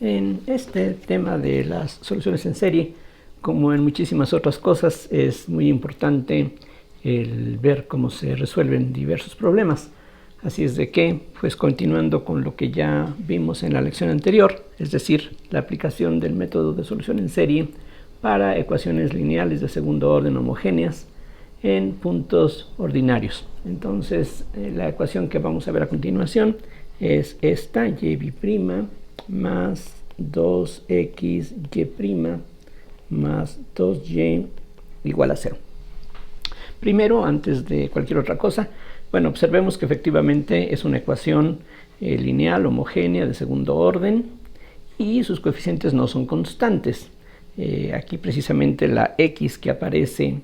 En este tema de las soluciones en serie, como en muchísimas otras cosas, es muy importante el ver cómo se resuelven diversos problemas. Así es de que, pues continuando con lo que ya vimos en la lección anterior, es decir, la aplicación del método de solución en serie para ecuaciones lineales de segundo orden homogéneas en puntos ordinarios. Entonces, la ecuación que vamos a ver a continuación es esta, y' más 2xy' más 2y igual a 0. Primero, antes de cualquier otra cosa, bueno, observemos que efectivamente es una ecuación lineal, homogénea, de segundo orden, y sus coeficientes no son constantes. Aquí precisamente la x que aparece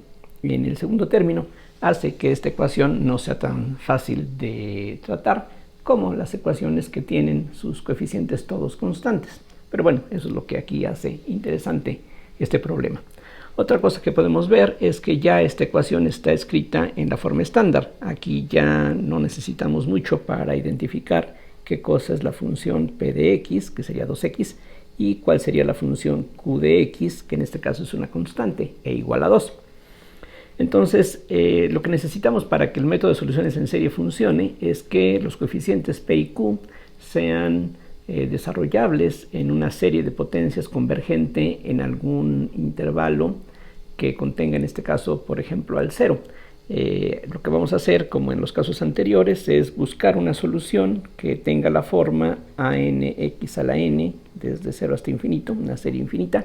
en el segundo término hace que esta ecuación no sea tan fácil de tratar como las ecuaciones que tienen sus coeficientes todos constantes. Pero bueno, eso es lo que aquí hace interesante este problema. Otra cosa que podemos ver es que ya esta ecuación está escrita en la forma estándar. Aquí ya no necesitamos mucho para identificar qué cosa es la función p de x, que sería 2x, y cuál sería la función q de x, que en este caso es una constante, e igual a 2. Entonces, lo que necesitamos para que el método de soluciones en serie funcione es que los coeficientes p y q sean desarrollables en una serie de potencias convergente en algún intervalo que contenga, en este caso, por ejemplo, al 0. Lo que vamos a hacer, como en los casos anteriores, es buscar una solución que tenga la forma anx a la n desde 0 hasta infinito, una serie infinita.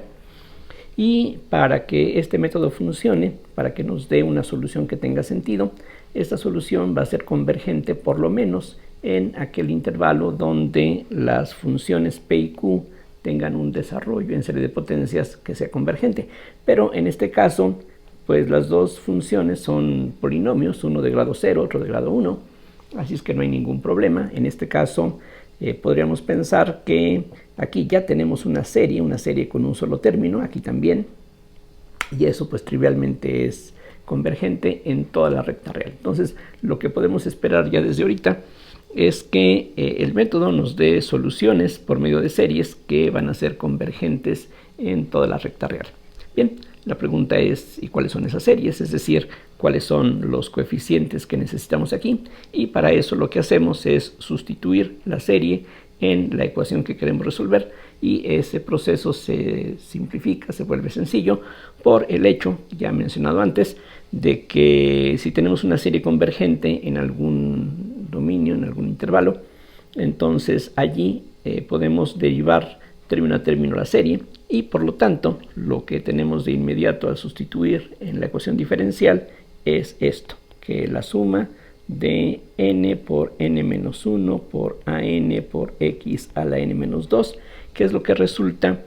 Y para que este método funcione, para que nos dé una solución que tenga sentido, esta solución va a ser convergente por lo menos en aquel intervalo donde las funciones p y q tengan un desarrollo en serie de potencias que sea convergente. Pero en este caso, pues las dos funciones son polinomios, uno de grado 0, otro de grado 1, así es que no hay ningún problema. En este caso, podríamos pensar que aquí ya tenemos una serie con un solo término, aquí también, y eso pues trivialmente es convergente en toda la recta real. Entonces, lo que podemos esperar ya desde ahorita es que el método nos dé soluciones por medio de series que van a ser convergentes en toda la recta real. Bien, la pregunta es, ¿y cuáles son esas series? Es decir, ¿cuáles son los coeficientes que necesitamos aquí? Y para eso lo que hacemos es sustituir la serie en la ecuación que queremos resolver, y ese proceso se simplifica, se vuelve sencillo por el hecho, ya mencionado antes, de que si tenemos una serie convergente en algún dominio, en algún intervalo, entonces allí podemos derivar término a término la serie, y por lo tanto lo que tenemos de inmediato al sustituir en la ecuación diferencial es esto, que la suma de n por n-1 por an por x a la n-2, que es lo que resulta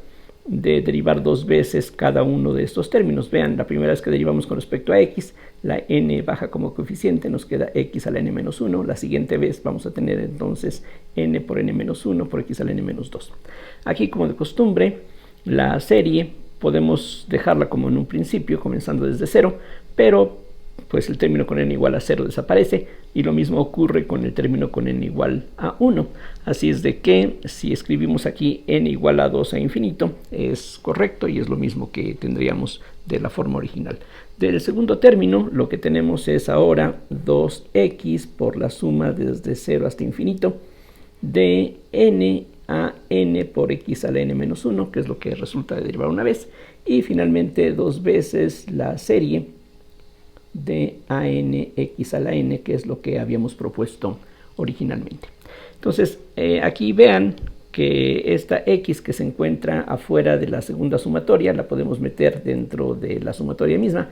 de derivar dos veces cada uno de estos términos. Vean, la primera vez que derivamos con respecto a x, la n baja como coeficiente, nos queda x a la n-1. La siguiente vez vamos a tener entonces n por n-1 por x a la n-2. Aquí, como de costumbre, la serie podemos dejarla como en un principio, comenzando desde 0, pero pues el término con n igual a 0 desaparece, y lo mismo ocurre con el término con n igual a 1. Así es de que si escribimos aquí n igual a 2 a infinito, es correcto y es lo mismo que tendríamos de la forma original. Del segundo término, lo que tenemos es ahora 2x por la suma desde 0 hasta infinito de n a n por x a la n-1, que es lo que resulta de derivar una vez, y finalmente dos veces la serie de anx a la n, que es lo que habíamos propuesto originalmente. Entonces, aquí vean que esta x que se encuentra afuera de la segunda sumatoria la podemos meter dentro de la sumatoria misma,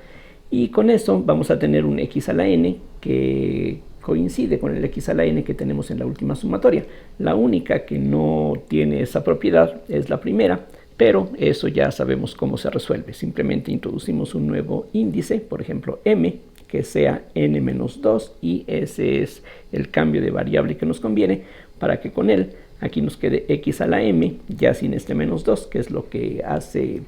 y con eso vamos a tener un x a la n que coincide con el x a la n que tenemos en la última sumatoria. La única que no tiene esa propiedad es la primera, pero eso ya sabemos cómo se resuelve. Simplemente introducimos un nuevo índice, por ejemplo m, que sea n-2, y ese es el cambio de variable que nos conviene para que con él aquí nos quede x a la m, ya sin este menos 2, que es lo que hace,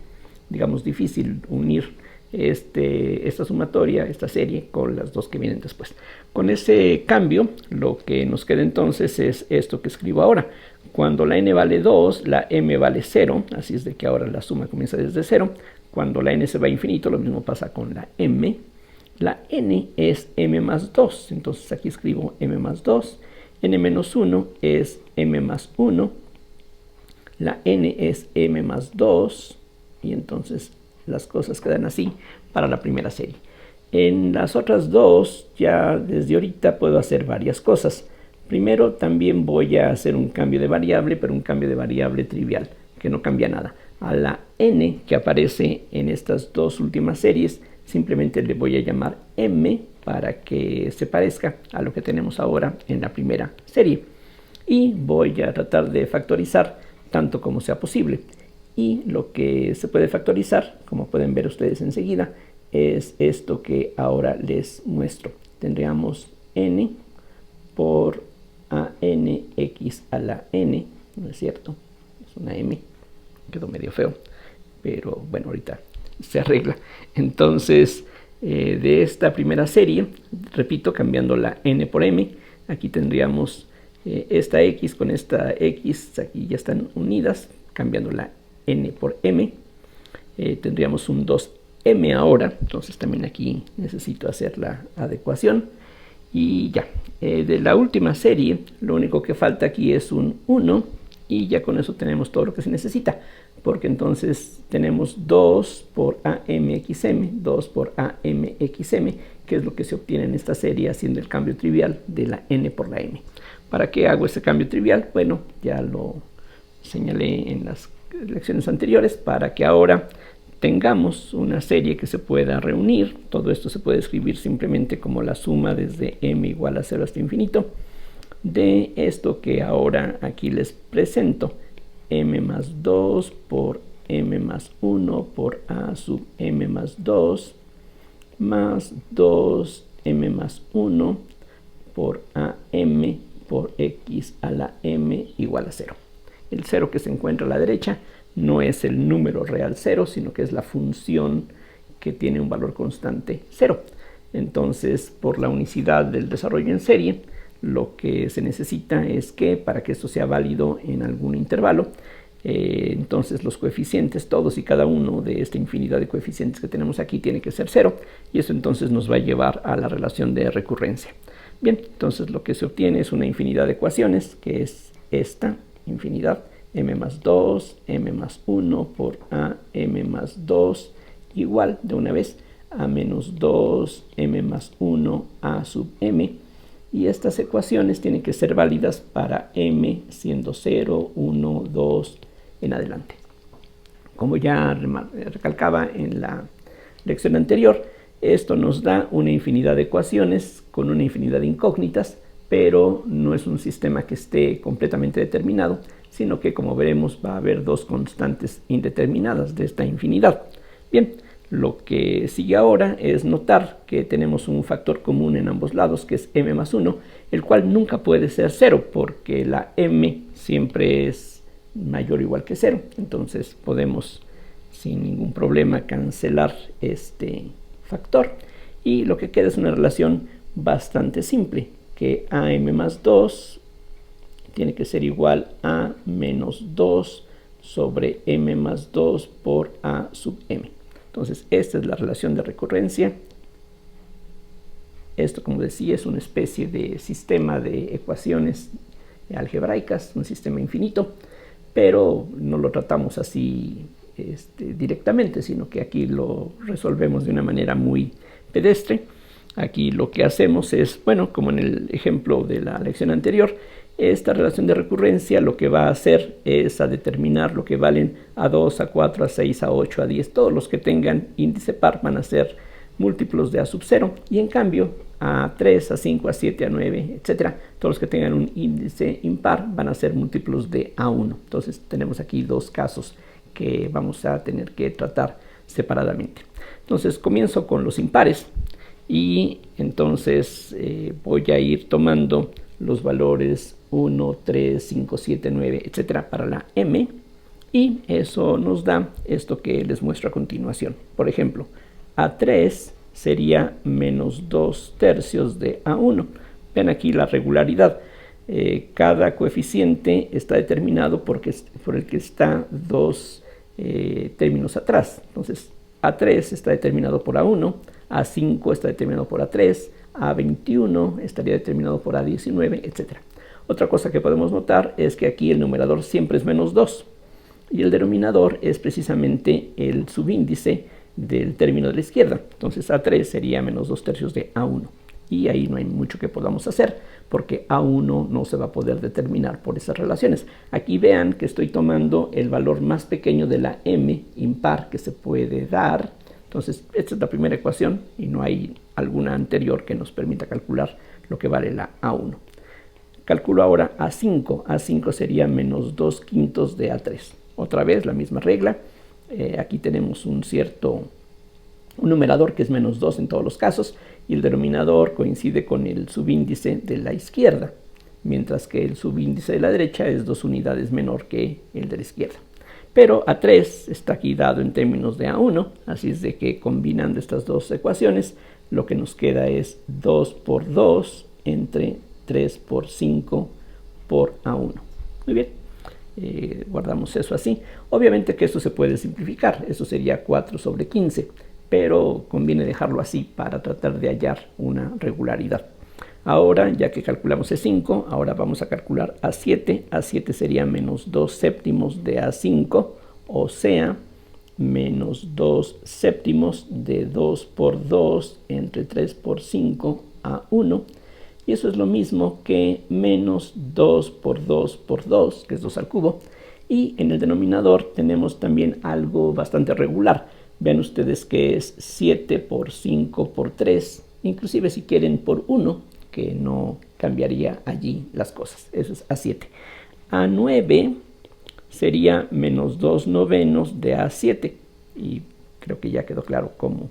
digamos, difícil unir esta sumatoria, esta serie, con las dos que vienen después. Con ese cambio, lo que nos queda entonces es esto que escribo ahora. Cuando la n vale 2, la m vale 0, así es de que ahora la suma comienza desde 0. Cuando la n se va a infinito, lo mismo pasa con la m. La n es m más 2, entonces aquí escribo m más 2. n menos 1 es m más 1. La n es m más 2, y entonces las cosas quedan así para la primera serie. En las otras dos, ya desde ahorita puedo hacer varias cosas. Primero también voy a hacer un cambio de variable, pero un cambio de variable trivial, que no cambia nada. A la n que aparece en estas dos últimas series, simplemente le voy a llamar m para que se parezca a lo que tenemos ahora en la primera serie. Y voy a tratar de factorizar tanto como sea posible. Y lo que se puede factorizar, como pueden ver ustedes enseguida, es esto que ahora les muestro. Tendríamos n por anx a la n, ¿no es cierto? Es una m, quedó medio feo, pero bueno, ahorita se arregla. Entonces, de esta primera serie, repito, cambiando la n por m, aquí tendríamos esta x con esta x, aquí ya están unidas, cambiando la n por m. Tendríamos un 2m ahora, entonces también aquí necesito hacer la adecuación. Y ya, de la última serie, lo único que falta aquí es un 1, y ya con eso tenemos todo lo que se necesita, porque entonces tenemos 2 por amxm, 2 por amxm, que es lo que se obtiene en esta serie haciendo el cambio trivial de la n por la m. ¿Para qué hago ese cambio trivial? Bueno, ya lo señalé en las lecciones anteriores, para que ahora tengamos una serie que se pueda reunir. Todo esto se puede escribir simplemente como la suma desde m igual a 0 hasta infinito de esto que ahora aquí les presento, m más 2 por m más 1 por a sub m más 2 más 2m más 1 por am por x a la m igual a 0. El 0 que se encuentra a la derecha no es el número real 0, sino que es la función que tiene un valor constante 0. Entonces, por la unicidad del desarrollo en serie, lo que se necesita es que, para que esto sea válido en algún intervalo, entonces los coeficientes, todos y cada uno de esta infinidad de coeficientes que tenemos aquí, tiene que ser 0, y eso entonces nos va a llevar a la relación de recurrencia. Bien, entonces lo que se obtiene es una infinidad de ecuaciones, que es esta infinidad, m más 2, m más 1 por a m más 2, igual, de una vez, a menos 2, m más 1, a sub m, y estas ecuaciones tienen que ser válidas para m siendo 0, 1, 2, en adelante. Como ya recalcaba en la lección anterior, esto nos da una infinidad de ecuaciones con una infinidad de incógnitas, pero no es un sistema que esté completamente determinado, sino que, como veremos, va a haber dos constantes indeterminadas de esta infinidad. Bien, lo que sigue ahora es notar que tenemos un factor común en ambos lados, que es m más 1, el cual nunca puede ser 0, porque la m siempre es mayor o igual que 0. Entonces podemos sin ningún problema cancelar este factor, y lo que queda es una relación bastante simple, que am más 2 tiene que ser igual a menos 2 sobre m más 2 por a sub m. Entonces, esta es la relación de recurrencia. Esto, como decía, es una especie de sistema de ecuaciones algebraicas, un sistema infinito, pero no lo tratamos así directamente, sino que aquí lo resolvemos de una manera muy pedestre. Aquí lo que hacemos es, bueno, como en el ejemplo de la lección anterior, esta relación de recurrencia lo que va a hacer es a determinar lo que valen a 2, a 4, a 6, a 8, a 10. Todos los que tengan índice par van a ser múltiplos de a sub 0, y en cambio a 3, a 5, a 7, a 9, etc. Todos los que tengan un índice impar van a ser múltiplos de a1. Entonces tenemos aquí dos casos que vamos a tener que tratar separadamente. Entonces comienzo con los impares, y entonces voy a ir tomando los valores 1, 3, 5, 7, 9, etcétera para la m, y eso nos da esto que les muestro a continuación. Por ejemplo, a3 sería menos 2 tercios de a1. Ven aquí la regularidad. cada coeficiente está determinado por el que está dos términos atrás. Entonces, A3 está determinado por A1, A5 está determinado por A3, A21 estaría determinado por A19, etc. Otra cosa que podemos notar es que aquí el numerador siempre es menos 2 y el denominador es precisamente el subíndice del término de la izquierda. Entonces A3 sería menos 2/3 de A1 y ahí no hay mucho que podamos hacer porque A1 no se va a poder determinar por esas relaciones. Aquí vean que estoy tomando el valor más pequeño de la m impar que se puede dar. Entonces esta es la primera ecuación y no hay alguna anterior que nos permita calcular lo que vale la A1. Calculo ahora A5. A5 sería menos 2/5 de A3. Otra vez la misma regla. Aquí tenemos un numerador que es menos 2 en todos los casos y el denominador coincide con el subíndice de la izquierda, mientras que el subíndice de la derecha es 2 unidades menor que el de la izquierda. Pero A3 está aquí dado en términos de A1, así es de que combinando estas dos ecuaciones, lo que nos queda es 2 por 2 entre 3 por 5 por A1. Muy bien, guardamos eso así. Obviamente que esto se puede simplificar, eso sería 4/15, pero conviene dejarlo así para tratar de hallar una regularidad. Ahora, ya que calculamos E5, ahora vamos a calcular A7. A7 sería menos 2/7 de A5, o sea, menos 2/7 de 2 por 2 entre 3 por 5 A1. Y eso es lo mismo que menos 2 por 2 por 2, que es 2 al cubo. Y en el denominador tenemos también algo bastante regular. Vean ustedes que es 7 por 5 por 3, inclusive si quieren por 1, que no cambiaría allí las cosas. Eso es A7. A9 sería menos 2/9 de A7. Y creo que ya quedó claro cómo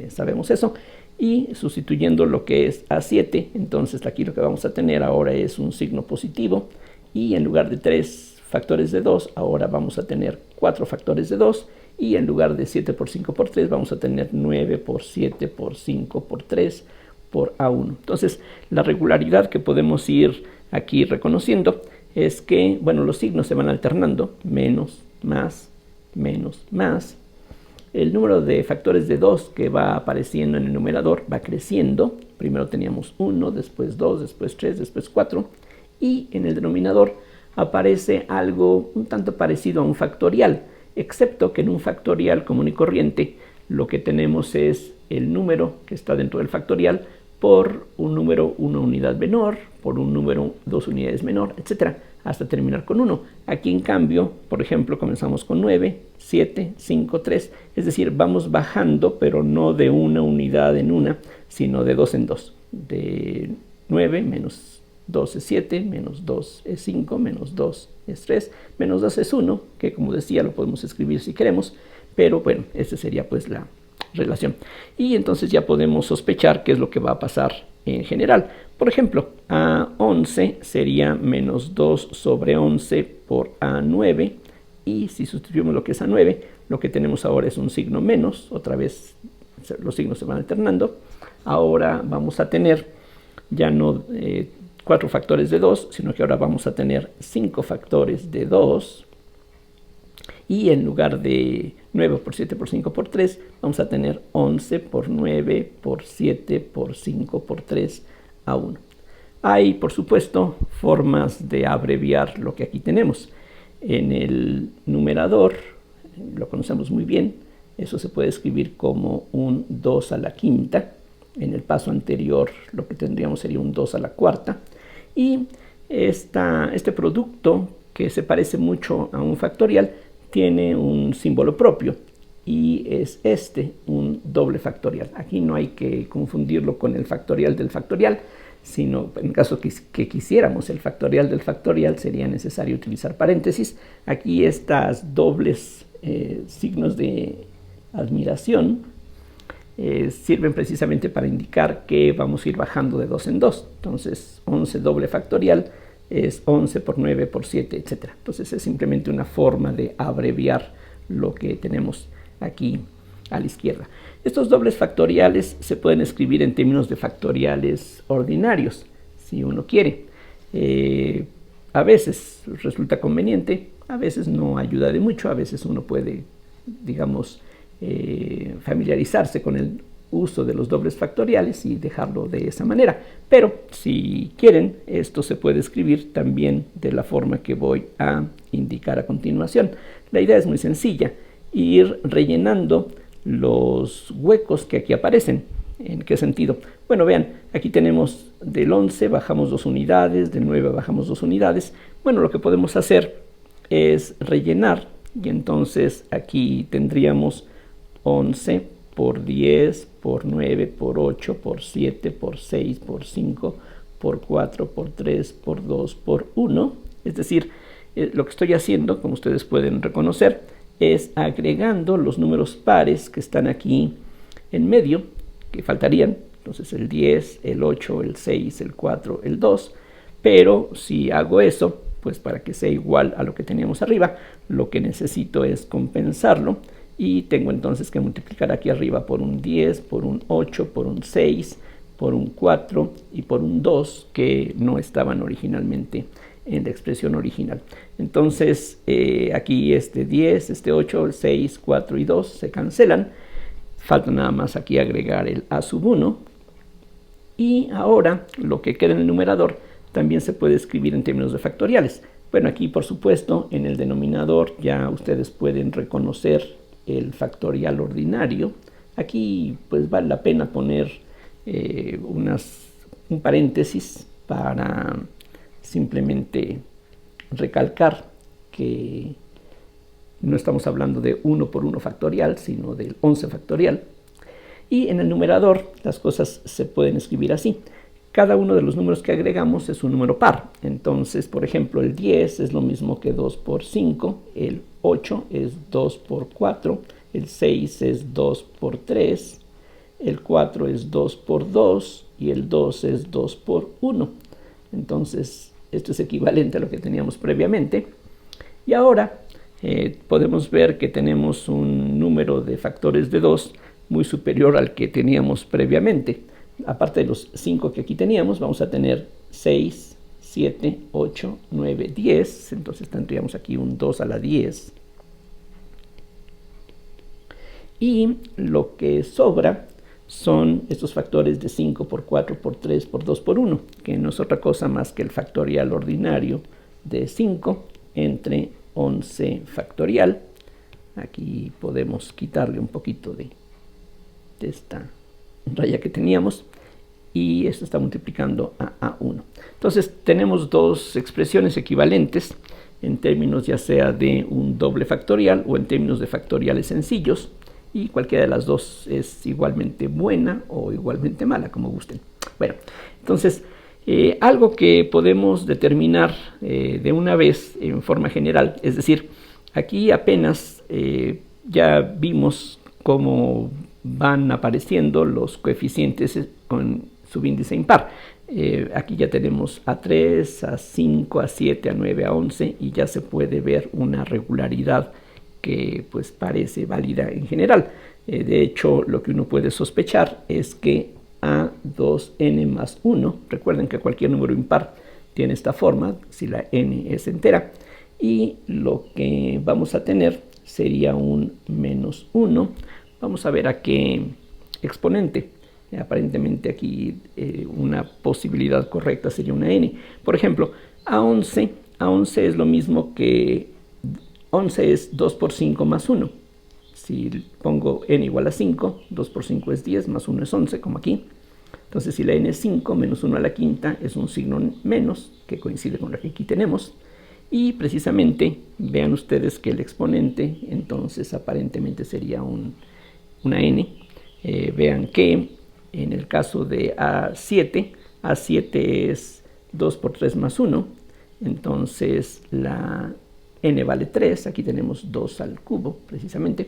sabemos eso. Y sustituyendo lo que es A7, entonces aquí lo que vamos a tener ahora es un signo positivo. Y en lugar de 3 factores de 2, ahora vamos a tener 4 factores de 2. Y en lugar de 7 por 5 por 3, vamos a tener 9 por 7 por 5 por 3 por A1. Entonces, la regularidad que podemos ir aquí reconociendo es que, bueno, los signos se van alternando, menos, más, menos, más. El número de factores de 2 que va apareciendo en el numerador va creciendo. Primero teníamos 1, después 2, después 3, después 4. Y en el denominador aparece algo un tanto parecido a un factorial, excepto que en un factorial común y corriente lo que tenemos es el número que está dentro del factorial por un número 1 unidad menor, por un número 2 unidades menor, etc., hasta terminar con 1. Aquí en cambio, por ejemplo, comenzamos con 9, 7, 5, 3, es decir, vamos bajando, pero no de una unidad en una, sino de 2 en 2. De 9 menos 2 es 7, menos 2 es 5, menos 2 es 3, menos 2 es 1, que como decía lo podemos escribir si queremos, pero bueno, esta sería pues la relación. Y entonces ya podemos sospechar qué es lo que va a pasar en general. Por ejemplo, A11 sería menos 2 sobre 11 por A9, y si sustituimos lo que es A9, lo que tenemos ahora es un signo menos, otra vez los signos se van alternando. Ahora vamos a tener ya no 4 factores de 2, sino que ahora vamos a tener 5 factores de 2. Y en lugar de 9 por 7 por 5 por 3, vamos a tener 11 por 9 por 7 por 5 por 3 a 1. Hay, por supuesto, formas de abreviar lo que aquí tenemos. En el numerador, lo conocemos muy bien, eso se puede escribir como un 2 a la quinta. En el paso anterior lo que tendríamos sería un 2 a la cuarta. Y este producto, que se parece mucho a un factorial, tiene un símbolo propio y es un doble factorial. Aquí no hay que confundirlo con el factorial del factorial, sino en caso que quisiéramos el factorial del factorial sería necesario utilizar paréntesis. Aquí estas dobles signos de admiración sirven precisamente para indicar que vamos a ir bajando de 2 en 2. Entonces 11 doble factorial es 11 por 9 por 7, etc. Entonces es simplemente una forma de abreviar lo que tenemos aquí a la izquierda. Estos dobles factoriales se pueden escribir en términos de factoriales ordinarios, si uno quiere. A veces resulta conveniente, a veces no ayuda de mucho, a veces uno puede, digamos, familiarizarse con el uso de los dobles factoriales y dejarlo de esa manera. Pero si quieren, esto se puede escribir también de la forma que voy a indicar a continuación. La idea es muy sencilla, ir rellenando los huecos que aquí aparecen. ¿En qué sentido? Bueno, vean, aquí tenemos del 11 bajamos 2 unidades, del 9 bajamos 2 unidades. Bueno, lo que podemos hacer es rellenar, y entonces aquí tendríamos 11 por 10, por 9, por 8, por 7, por 6, por 5, por 4, por 3, por 2, por 1. Es decir, lo que estoy haciendo, como ustedes pueden reconocer, es agregando los números pares que están aquí en medio, que faltarían. Entonces el 10, el 8, el 6, el 4, el 2. Pero si hago eso, pues para que sea igual a lo que teníamos arriba, lo que necesito es compensarlo. Y tengo entonces que multiplicar aquí arriba por un 10, por un 8, por un 6, por un 4 y por un 2 que no estaban originalmente en la expresión original. Entonces aquí este 10, este 8, el 6, 4 y 2 se cancelan. Falta nada más aquí agregar el a sub 1. Y ahora lo que queda en el numerador también se puede escribir en términos de factoriales. Bueno, aquí por supuesto en el denominador ya ustedes pueden reconocer el factorial ordinario. Aquí pues vale la pena poner un paréntesis para simplemente recalcar que no estamos hablando de 1 por 1 factorial, sino del 11 factorial. Y en el numerador las cosas se pueden escribir así. Cada uno de los números que agregamos es un número par. Entonces, por ejemplo, el 10 es lo mismo que 2 por 5, el 8 es 2 por 4, el 6 es 2 por 3, el 4 es 2 por 2 y el 2 es 2 por 1. Entonces, esto es equivalente a lo que teníamos previamente. Y ahora podemos ver que tenemos un número de factores de 2 muy superior al que teníamos previamente. Aparte de los 5 que aquí teníamos, vamos a tener 6, 7, 8, 9, 10. Entonces tendríamos aquí un 2 a la 10. Y lo que sobra son estos factores de 5 por 4 por 3 por 2 por 1, que no es otra cosa más que el factorial ordinario de 5 entre 11 factorial. Aquí podemos quitarle un poquito de esta raya que teníamos, y esto está multiplicando a A1. Entonces tenemos dos expresiones equivalentes en términos ya sea de un doble factorial o en términos de factoriales sencillos, y cualquiera de las dos es igualmente buena o igualmente mala, como gusten. Bueno, entonces algo que podemos determinar de una vez en forma general, es decir, aquí apenas ya vimos cómo van apareciendo los coeficientes con subíndice impar. Aquí ya tenemos A3, A5, A7, A9, A11, y ya se puede ver una regularidad que pues parece válida en general. De hecho, lo que uno puede sospechar es que A2n más 1, recuerden que cualquier número impar tiene esta forma, si la n es entera, y lo que vamos a tener sería un menos 1. Vamos a ver a qué exponente. Aparentemente aquí una posibilidad correcta sería una n. Por ejemplo, A11 es lo mismo que 11 es 2 por 5 más 1. Si pongo n igual a 5, 2 por 5 es 10, más 1 es 11, como aquí. Entonces, si la n es 5, menos 1 a la quinta es un signo menos, que coincide con lo que aquí tenemos. Y precisamente, vean ustedes que el exponente, entonces, aparentemente sería una n. Vean que en el caso de A7 es 2 por 3 más 1. Entonces, la n vale 3. Aquí tenemos 2 al cubo, precisamente.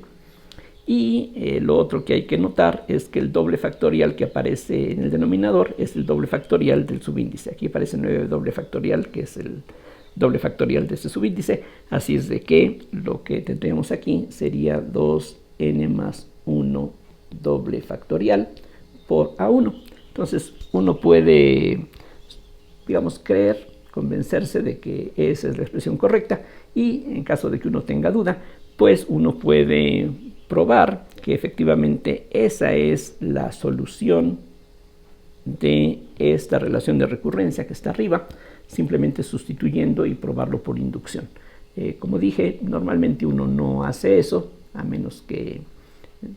Y lo otro que hay que notar es que el doble factorial que aparece en el denominador es el doble factorial del subíndice. Aquí aparece 9 doble factorial, que es el doble factorial de este subíndice. Así es de que lo que tendríamos aquí sería 2n más 1 doble factorial por A1. Entonces uno puede, digamos, creer convencerse de que esa es la expresión correcta, y en caso de que uno tenga duda, pues uno puede probar que efectivamente esa es la solución de esta relación de recurrencia que está arriba, simplemente sustituyendo y probarlo por inducción. Como dije, normalmente uno no hace eso, a menos que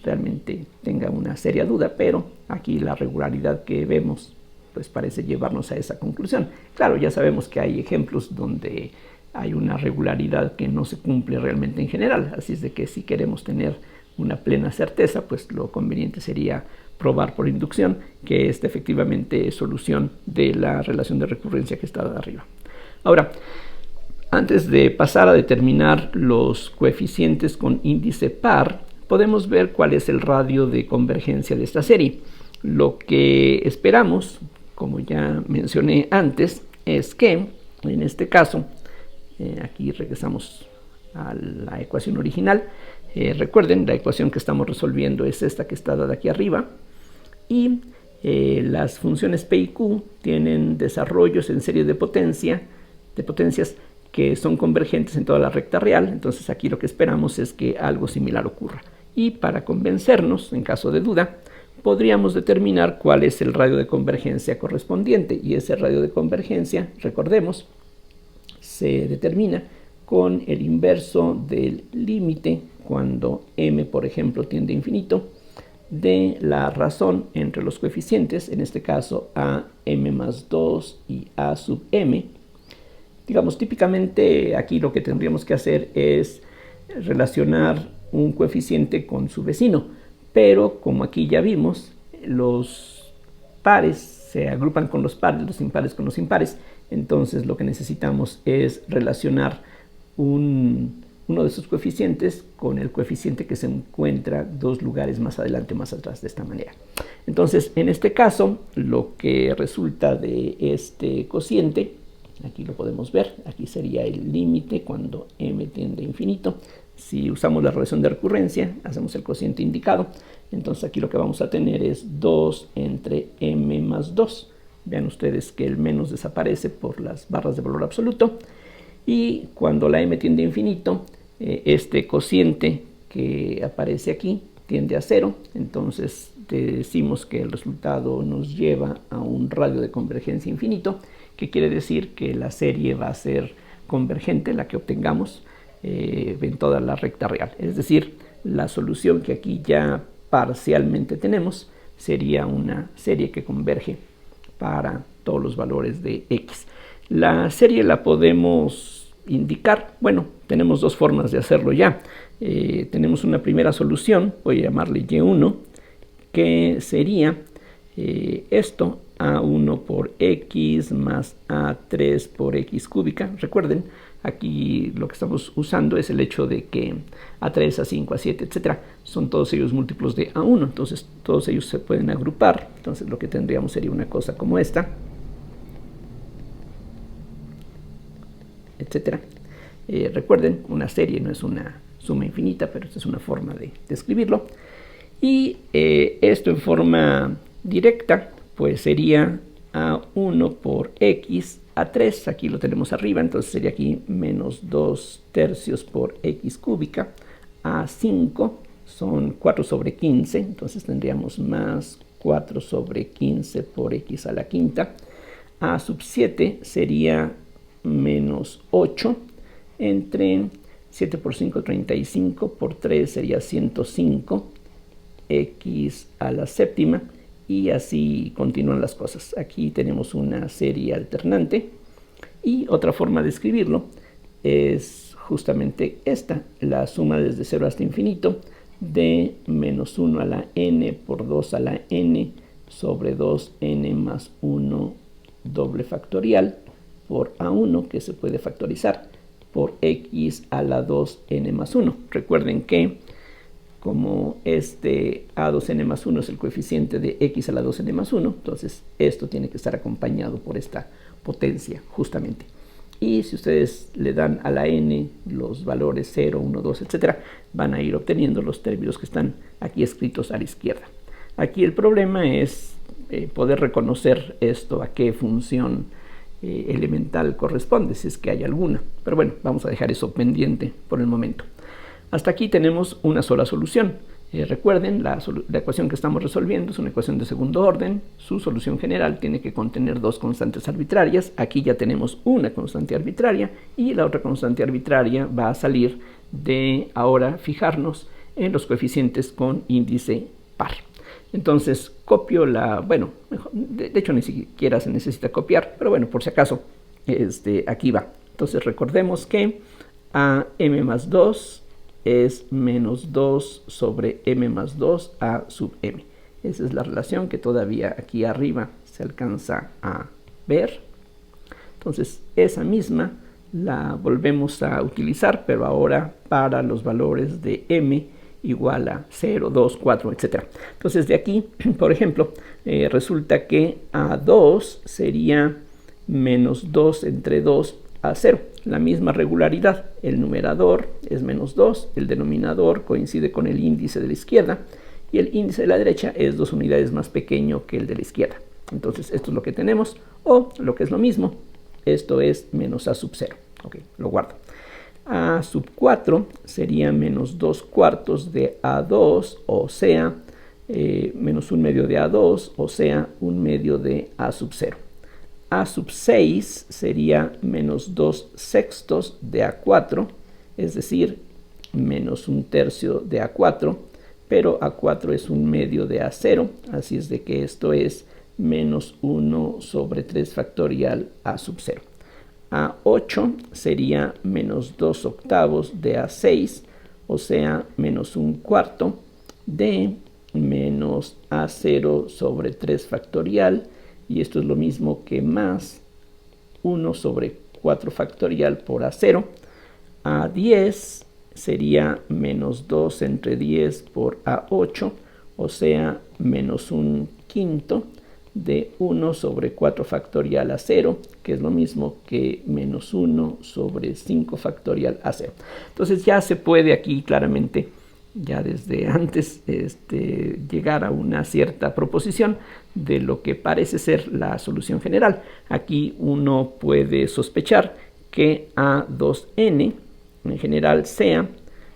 realmente tenga una seria duda, pero aquí la regularidad que vemos pues parece llevarnos a esa conclusión. Claro, ya sabemos que hay ejemplos donde hay una regularidad que no se cumple realmente en general, así es de que si queremos tener una plena certeza, pues lo conveniente sería probar por inducción que esta efectivamente es solución de la relación de recurrencia que está arriba. Ahora, antes de pasar a determinar los coeficientes con índice par, podemos ver cuál es el radio de convergencia de esta serie. Lo que esperamos, como ya mencioné antes, es que en este caso, aquí regresamos a la ecuación original. Recuerden, la ecuación que estamos resolviendo es esta que está dada aquí arriba, y las funciones P y Q tienen desarrollos en serie de potencias que son convergentes en toda la recta real. Entonces aquí lo que esperamos es que algo similar ocurra. Y para convencernos, en caso de duda, podríamos determinar cuál es el radio de convergencia correspondiente. Y ese radio de convergencia, recordemos, se determina con el inverso del límite cuando m, por ejemplo, tiende a infinito, de la razón entre los coeficientes, en este caso a m más 2 y a sub m. Digamos, típicamente aquí lo que tendríamos que hacer es relacionar un coeficiente con su vecino, pero como aquí ya vimos, los pares se agrupan con los pares, los impares con los impares. Entonces lo que necesitamos es relacionar uno de esos coeficientes con el coeficiente que se encuentra dos lugares más adelante, más atrás, de esta manera. Entonces, en este caso, lo que resulta de este cociente, aquí lo podemos ver, aquí sería el límite cuando m tiende a infinito. Si usamos la relación de recurrencia, hacemos el cociente indicado, entonces aquí lo que vamos a tener es 2 entre m más 2. Vean ustedes que el menos desaparece por las barras de valor absoluto, y cuando la m tiende a infinito, este cociente que aparece aquí tiende a 0, entonces decimos que el resultado nos lleva a un radio de convergencia infinito, que quiere decir que la serie va a ser convergente, la que obtengamos en toda la recta real. Es decir, la solución que aquí ya parcialmente tenemos sería una serie que converge para todos los valores de x. La serie la podemos indicar. Bueno, tenemos dos formas de hacerlo ya. Tenemos una primera solución, voy a llamarle y1, que sería esto, a1 por x más a3 por x cúbica. Recuerden, aquí lo que estamos usando es el hecho de que a3, a5, a7, etcétera, son todos ellos múltiplos de a1. Entonces todos ellos se pueden agrupar. Entonces lo que tendríamos sería una cosa como esta, etcétera. Recuerden, una serie no es una suma infinita, pero esta es una forma de escribirlo. Y esto en forma directa, pues sería a1 por x a3, aquí lo tenemos arriba, entonces sería aquí menos 2 tercios por x cúbica, a5 son 4 sobre 15, entonces tendríamos más 4 sobre 15 por x a la quinta, a sub 7 sería menos 8, entre 7 por 5, 35, por 3 sería 105, x a la séptima, y así continúan las cosas. Aquí tenemos una serie alternante, y otra forma de escribirlo es justamente esta, la suma desde 0 hasta infinito de menos 1 a la n por 2 a la n sobre 2n más 1 doble factorial por a1, que se puede factorizar, por x a la 2n más 1. Recuerden que como este a2n más 1 es el coeficiente de x a la 2n más 1, entonces esto tiene que estar acompañado por esta potencia justamente. Y si ustedes le dan a la n los valores 0, 1, 2, etcétera, van a ir obteniendo los términos que están aquí escritos a la izquierda. Aquí el problema es poder reconocer esto, a qué función elemental corresponde, si es que hay alguna. Pero bueno, vamos a dejar eso pendiente por el momento. Hasta aquí tenemos una sola solución. Recuerden, la ecuación que estamos resolviendo es una ecuación de segundo orden. Su solución general tiene que contener dos constantes arbitrarias. Aquí ya tenemos una constante arbitraria y la otra constante arbitraria va a salir de ahora fijarnos en los coeficientes con índice par. Entonces copio bueno, de hecho ni siquiera se necesita copiar, pero bueno, por si acaso, aquí va. Entonces recordemos que AM más 2 es menos 2 sobre m más 2 a sub m. Esa es la relación que todavía aquí arriba se alcanza a ver. Entonces esa misma la volvemos a utilizar, pero ahora para los valores de m igual a 0, 2, 4, etc. Entonces de aquí, por ejemplo, resulta que A2 sería menos 2 entre 2 a 0. La misma regularidad, el numerador es menos 2, el denominador coincide con el índice de la izquierda y el índice de la derecha es 2 unidades más pequeño que el de la izquierda. Entonces esto es lo que tenemos, o lo que es lo mismo, esto es menos a sub 0. Ok, lo guardo. A sub 4 sería menos 2 cuartos de A2, o sea, menos 1 medio de A2, o sea, 1 medio de A sub 0. A sub 6 sería menos 2 sextos de A4, es decir, menos 1 tercio de A4, pero A4 es 1 medio de A0, así es de que esto es menos 1 sobre 3 factorial A sub 0. A8 sería menos 2 octavos de A6, o sea, menos 1 cuarto de menos A0 sobre 3 factorial, y esto es lo mismo que más 1 sobre 4 factorial por A0. A10 sería menos 2 entre 10 por A8, o sea, menos 1 quinto de 1 sobre 4 factorial a 0, que es lo mismo que menos 1 sobre 5 factorial a 0. Entonces ya se puede aquí claramente, ya desde antes, llegar a una cierta proposición de lo que parece ser la solución general. Aquí uno puede sospechar que A2n en general sea,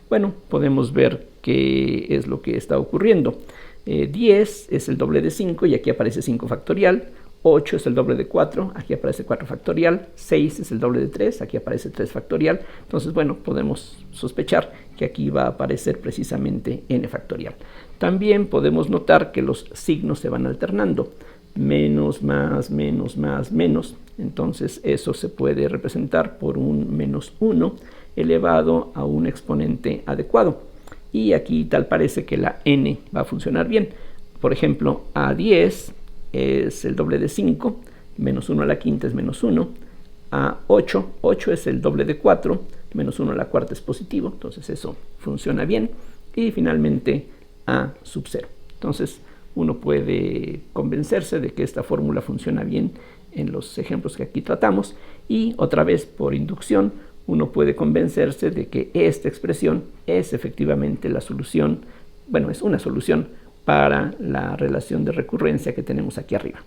bueno, podemos ver qué es lo que está ocurriendo. 10 es el doble de 5 y aquí aparece 5 factorial. 8 es el doble de 4, aquí aparece 4 factorial. 6 es el doble de 3, aquí aparece 3 factorial. Entonces, bueno, podemos sospechar que aquí va a aparecer precisamente n factorial. También podemos notar que los signos se van alternando. Menos, más, menos, más, menos. Entonces, eso se puede representar por un menos 1 elevado a un exponente adecuado. Y aquí tal parece que la n va a funcionar bien. Por ejemplo, A10 es el doble de 5, menos 1 a la quinta es menos 1. A8, 8 es el doble de 4, menos 1 a la cuarta es positivo, entonces eso funciona bien. Y finalmente A sub 0. Entonces uno puede convencerse de que esta fórmula funciona bien en los ejemplos que aquí tratamos. Y otra vez por inducción, uno puede convencerse de que esta expresión es efectivamente la solución, bueno, es una solución para la relación de recurrencia que tenemos aquí arriba.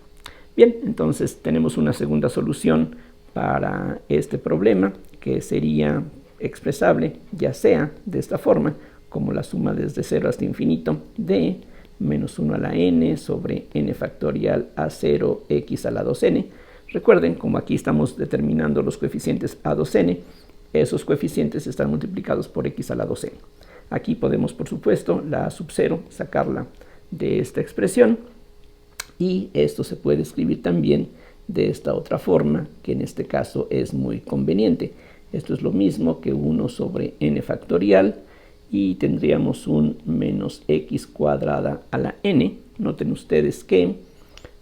Bien, entonces tenemos una segunda solución para este problema, que sería expresable ya sea de esta forma, como la suma desde 0 hasta infinito de menos 1 a la n sobre n factorial a 0 x a la 2n. Recuerden, como aquí estamos determinando los coeficientes a 2n, esos coeficientes están multiplicados por x a la 2n. Aquí podemos, por supuesto, la a sub 0, sacarla de esta expresión. Y esto se puede escribir también de esta otra forma, que en este caso es muy conveniente. Esto es lo mismo que 1 sobre n factorial, y tendríamos un menos x cuadrada a la n. Noten ustedes que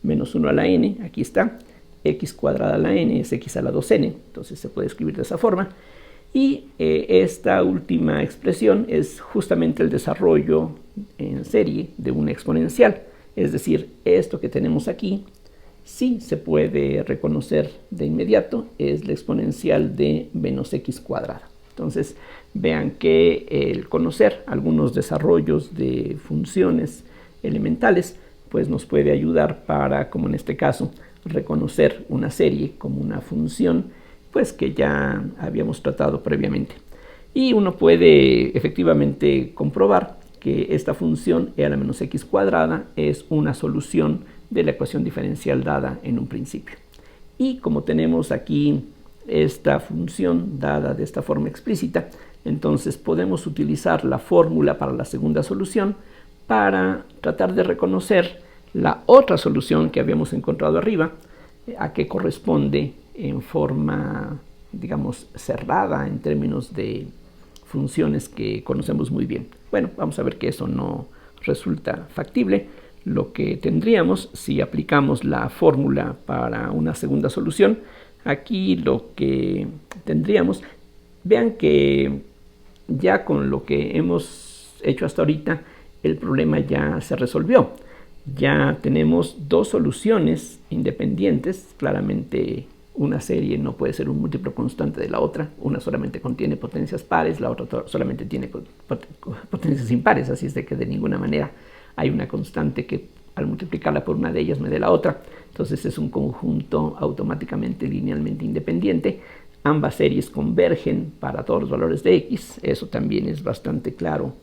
menos 1 a la n, aquí está, x cuadrada a la n es x a la 2n, entonces se puede escribir de esa forma. Y esta última expresión es justamente el desarrollo en serie de una exponencial. Es decir, esto que tenemos aquí sí se puede reconocer de inmediato, es la exponencial de menos x cuadrada. Entonces vean que el conocer algunos desarrollos de funciones elementales pues nos puede ayudar para, como en este caso, reconocer una serie como una función, pues que ya habíamos tratado previamente. Y uno puede efectivamente comprobar que esta función e a la menos x cuadrada es una solución de la ecuación diferencial dada en un principio. Y como tenemos aquí esta función dada de esta forma explícita, entonces podemos utilizar la fórmula para la segunda solución para tratar de reconocer la otra solución que habíamos encontrado arriba, a que corresponde en forma, digamos, cerrada en términos de funciones que conocemos muy bien. Bueno, vamos a ver que eso no resulta factible. Lo que tendríamos si aplicamos la fórmula para una segunda solución, aquí lo que tendríamos, vean que ya con lo que hemos hecho hasta ahorita, el problema ya se resolvió. Ya tenemos dos soluciones independientes. Claramente una serie no puede ser un múltiplo constante de la otra. Una solamente contiene potencias pares, la otra solamente tiene potencias impares, así es de que de ninguna manera hay una constante que al multiplicarla por una de ellas me dé la otra. Entonces es un conjunto automáticamente linealmente independiente. Ambas series convergen para todos los valores de x. Eso también es bastante claro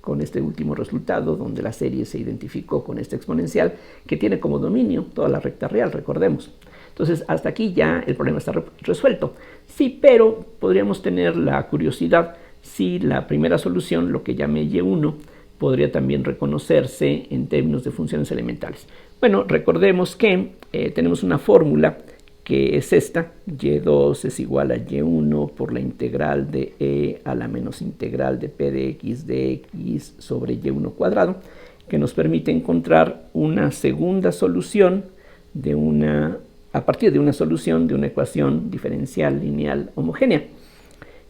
con este último resultado, donde la serie se identificó con esta exponencial que tiene como dominio toda la recta real, recordemos. Entonces, hasta aquí ya el problema está resuelto. Sí, pero podríamos tener la curiosidad si la primera solución, lo que llamé y1, podría también reconocerse en términos de funciones elementales. Bueno, recordemos que tenemos una fórmula que es esta: y2 es igual a y1 por la integral de e a la menos integral de p de x sobre y1 cuadrado, que nos permite encontrar una segunda solución a partir de una solución de una ecuación diferencial lineal homogénea.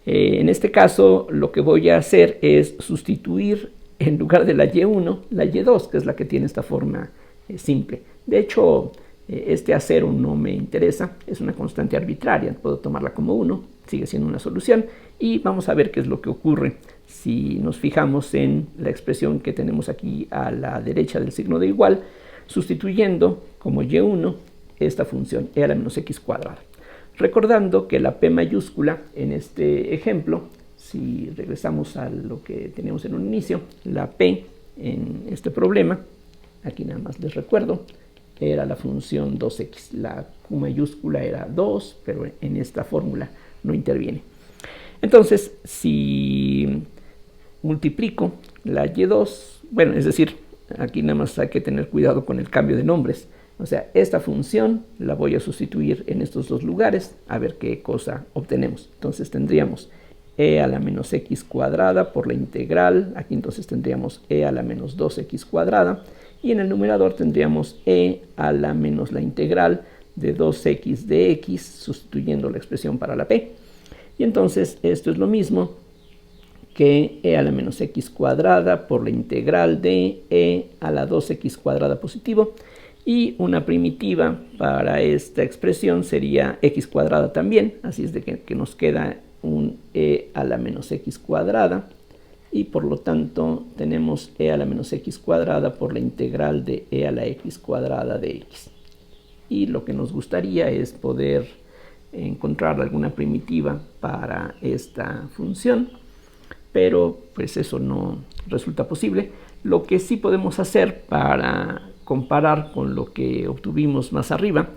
En este caso, lo que voy a hacer es sustituir en lugar de la y1, la y2, que es la que tiene esta forma simple. De hecho, este A0 no me interesa, es una constante arbitraria, puedo tomarla como 1, sigue siendo una solución, y vamos a ver qué es lo que ocurre si nos fijamos en la expresión que tenemos aquí a la derecha del signo de igual, sustituyendo como y1 esta función e a la menos x cuadrada. Recordando que la p mayúscula en este ejemplo, si regresamos a lo que teníamos en un inicio, la p en este problema, aquí nada más les recuerdo, era la función 2x. La q mayúscula era 2, pero en esta fórmula no interviene. Entonces, si multiplico la y2, bueno, es decir, aquí nada más hay que tener cuidado con el cambio de nombres. O sea, esta función la voy a sustituir en estos dos lugares, a ver qué cosa obtenemos. Entonces tendríamos e a la menos x cuadrada por la integral, aquí entonces tendríamos e a la menos 2x cuadrada, y en el numerador tendríamos e a la menos la integral de 2x de x, sustituyendo la expresión para la p. Y entonces esto es lo mismo que e a la menos x cuadrada por la integral de e a la 2x cuadrada positivo, y una primitiva para esta expresión sería x cuadrada también, así es de que nos queda un e a la menos x cuadrada, y por lo tanto tenemos e a la menos x cuadrada por la integral de e a la x cuadrada de x. Y lo que nos gustaría es poder encontrar alguna primitiva para esta función, pero pues eso no resulta posible. Lo que sí podemos hacer para comparar con lo que obtuvimos más arriba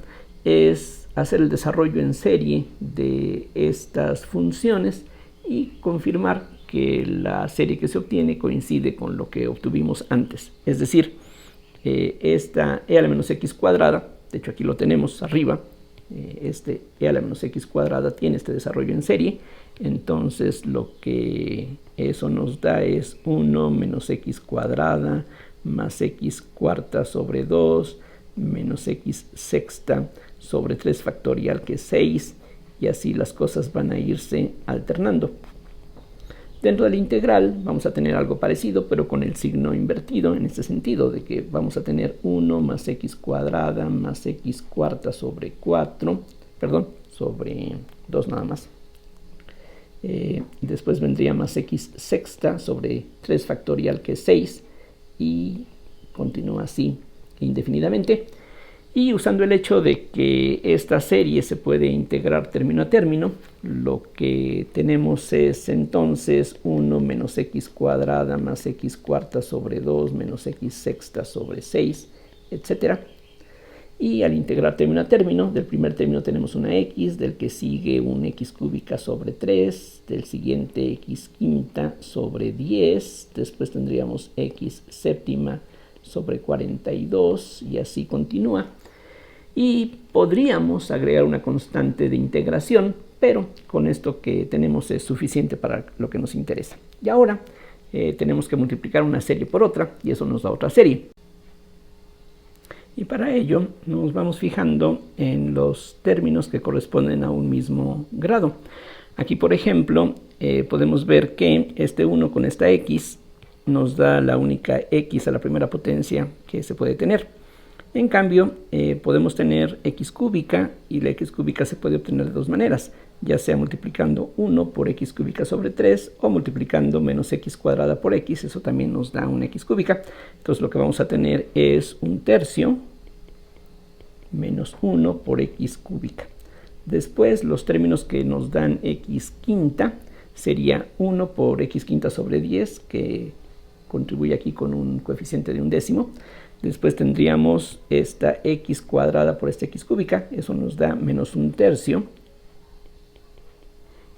es hacer el desarrollo en serie de estas funciones y confirmar que la serie que se obtiene coincide con lo que obtuvimos antes. Es decir, esta e a la menos x cuadrada, de hecho aquí lo tenemos arriba, este e a la menos x cuadrada tiene este desarrollo en serie. Entonces lo que eso nos da es 1 menos x cuadrada más x cuarta sobre 2 menos x sexta sobre 3 factorial, que es 6, y así las cosas van a irse alternando. Dentro de la integral vamos a tener algo parecido, pero con el signo invertido, en este sentido de que vamos a tener 1 más x cuadrada más x cuarta sobre 4, perdón, sobre 2 nada más. Después vendría más x sexta sobre 3 factorial, que es 6, y continúa así indefinidamente. Y usando el hecho de que esta serie se puede integrar término a término, lo que tenemos es entonces 1 menos x cuadrada más x cuarta sobre 2 menos x sexta sobre 6, etc. Y al integrar término a término, del primer término tenemos una x, del que sigue un x cúbica sobre 3, del siguiente x quinta sobre 10, después tendríamos x séptima sobre 42 y así continúa. Y podríamos agregar una constante de integración, pero con esto que tenemos es suficiente para lo que nos interesa. Y ahora tenemos que multiplicar una serie por otra y eso nos da otra serie. Y para ello nos vamos fijando en los términos que corresponden a un mismo grado. Aquí, por ejemplo, podemos ver que este 1 con esta x nos da la única x a la primera potencia que se puede tener. En cambio, podemos tener x cúbica y la x cúbica se puede obtener de dos maneras, ya sea multiplicando 1 por x cúbica sobre 3 o multiplicando menos x cuadrada por x, eso también nos da una x cúbica. Entonces lo que vamos a tener es un tercio menos 1 por x cúbica. Después los términos que nos dan x quinta sería 1 por x quinta sobre 10, que contribuye aquí con un coeficiente de un décimo. Después tendríamos esta x cuadrada por esta x cúbica, eso nos da menos un tercio.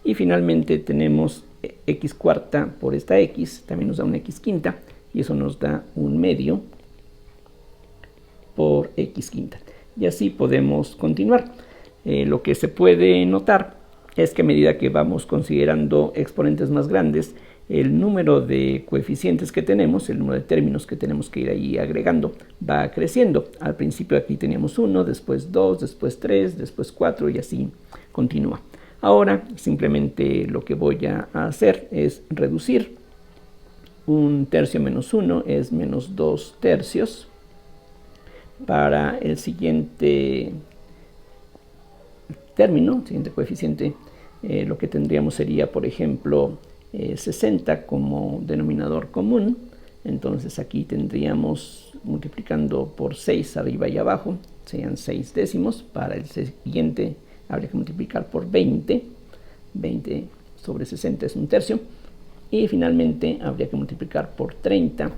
Y finalmente tenemos x cuarta por esta x, también nos da una x quinta, y eso nos da un medio por x quinta. Y así podemos continuar. Lo que se puede notar es que a medida que vamos considerando exponentes más grandes, el número de coeficientes que tenemos, el número de términos que tenemos que ir ahí agregando, va creciendo. Al principio aquí teníamos 1, después 2, después 3, después 4 y así continúa. Ahora simplemente lo que voy a hacer es reducir. Un tercio menos 1 es menos 2 tercios. Para el siguiente término, siguiente coeficiente, lo que tendríamos sería, por ejemplo, 60 como denominador común. Entonces aquí tendríamos, multiplicando por 6 arriba y abajo, serían 6 décimos. Para el siguiente habría que multiplicar por 20. 20 sobre 60 es un tercio. Y finalmente habría que multiplicar por 30,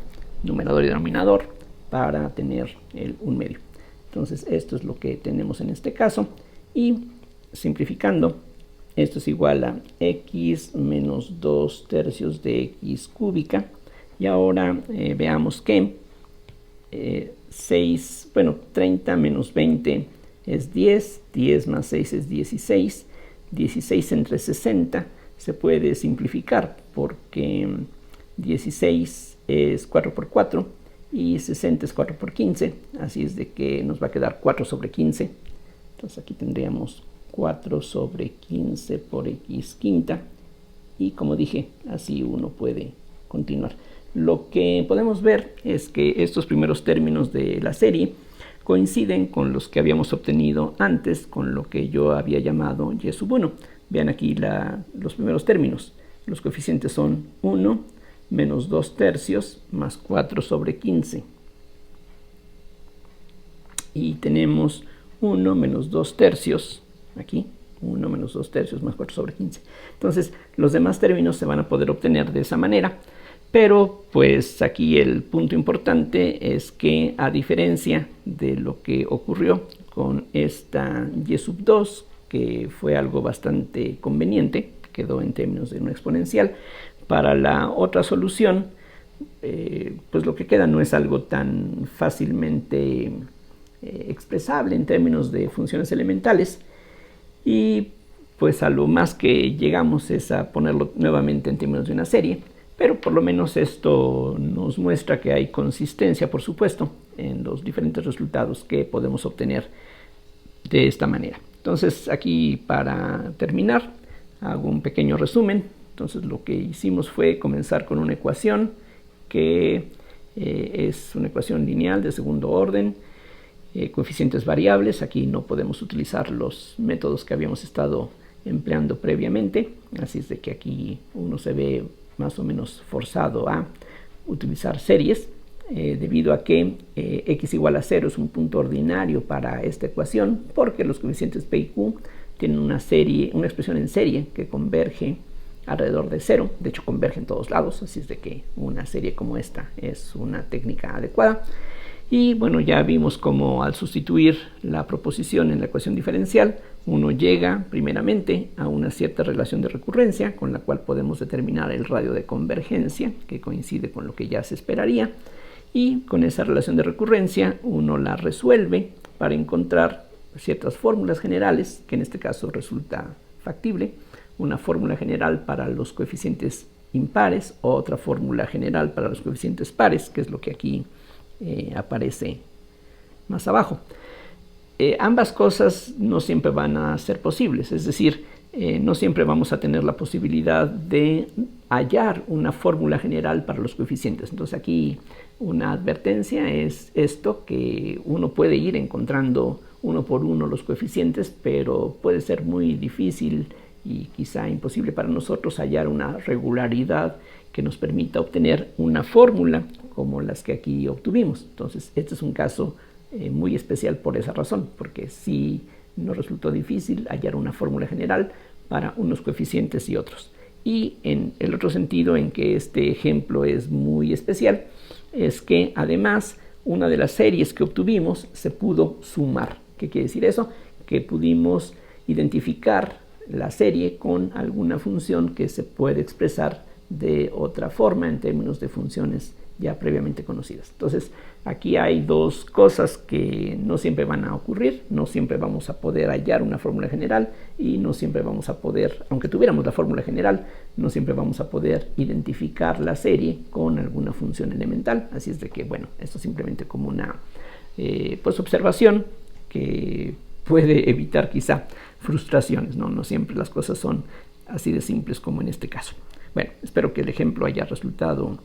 numerador y denominador, para tener el 1/2. Entonces esto es lo que tenemos en este caso. Y simplificando, esto es igual a x menos 2 tercios de x cúbica. Y ahora veamos que 30 menos 20 es 10. 10 más 6 es 16. 16 entre 60 se puede simplificar porque 16 es 4 por 4 y 60 es 4 por 15. Así es de que nos va a quedar 4 sobre 15. Entonces aquí tendríamos 4 sobre 15 por x quinta. Y como dije, así uno puede continuar. Lo que podemos ver es que estos primeros términos de la serie coinciden con los que habíamos obtenido antes, con lo que yo había llamado y sub 1. Vean aquí los primeros términos. Los coeficientes son 1 menos 2 tercios más 4 sobre 15. Y tenemos 1 menos 2 tercios, aquí, 1 menos 2 tercios más 4 sobre 15. Entonces, los demás términos se van a poder obtener de esa manera. Pero, pues, aquí el punto importante es que, a diferencia de lo que ocurrió con esta y sub 2, que fue algo bastante conveniente, quedó en términos de una exponencial, para la otra solución, pues lo que queda no es algo tan fácilmente expresable en términos de funciones elementales, y pues a lo más que llegamos es a ponerlo nuevamente en términos de una serie. Pero por lo menos esto nos muestra que hay consistencia, por supuesto, en los diferentes resultados que podemos obtener de esta manera. Entonces aquí, para terminar, hago un pequeño resumen. Entonces lo que hicimos fue comenzar con una ecuación que es una ecuación lineal de segundo orden, coeficientes variables. Aquí no podemos utilizar los métodos que habíamos estado empleando previamente, así es de que aquí uno se ve más o menos forzado a utilizar series. debido a que x igual a 0 es un punto ordinario para esta ecuación, porque los coeficientes p y q tienen una expresión en serie que converge alrededor de 0, de hecho converge en todos lados, así es de que una serie como esta es una técnica adecuada. Y bueno, ya vimos cómo al sustituir la proposición en la ecuación diferencial, uno llega primeramente a una cierta relación de recurrencia con la cual podemos determinar el radio de convergencia, que coincide con lo que ya se esperaría, y con esa relación de recurrencia uno la resuelve para encontrar ciertas fórmulas generales, que en este caso resulta factible, una fórmula general para los coeficientes impares, otra fórmula general para los coeficientes pares, que es lo que aquí aparece más abajo. Ambas cosas no siempre van a ser posibles, es decir, no siempre vamos a tener la posibilidad de hallar una fórmula general para los coeficientes. Entonces aquí una advertencia es esto, que uno puede ir encontrando uno por uno los coeficientes, pero puede ser muy difícil y quizá imposible para nosotros hallar una regularidad que nos permita obtener una fórmula como las que aquí obtuvimos. Entonces este es un caso muy especial por esa razón, porque sí nos resultó difícil hallar una fórmula general para unos coeficientes y otros. Y en el otro sentido en que este ejemplo es muy especial, es que además una de las series que obtuvimos se pudo sumar. ¿Qué quiere decir eso? Que pudimos identificar la serie con alguna función que se puede expresar de otra forma en términos de funciones ya previamente conocidas. Entonces aquí hay dos cosas que no siempre van a ocurrir, no siempre vamos a poder hallar una fórmula general y no siempre vamos a poder, aunque tuviéramos la fórmula general, no siempre vamos a poder identificar la serie con alguna función elemental. Así es de que, bueno, esto es simplemente como una pues observación que puede evitar quizá frustraciones, ¿no? No siempre las cosas son así de simples como en este caso. Bueno, espero que el ejemplo haya resultado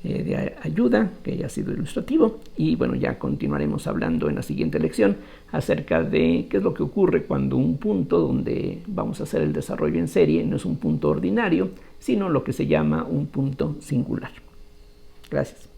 de ayuda, que haya sido ilustrativo, y bueno, ya continuaremos hablando en la siguiente lección acerca de qué es lo que ocurre cuando un punto donde vamos a hacer el desarrollo en serie no es un punto ordinario, sino lo que se llama un punto singular. Gracias.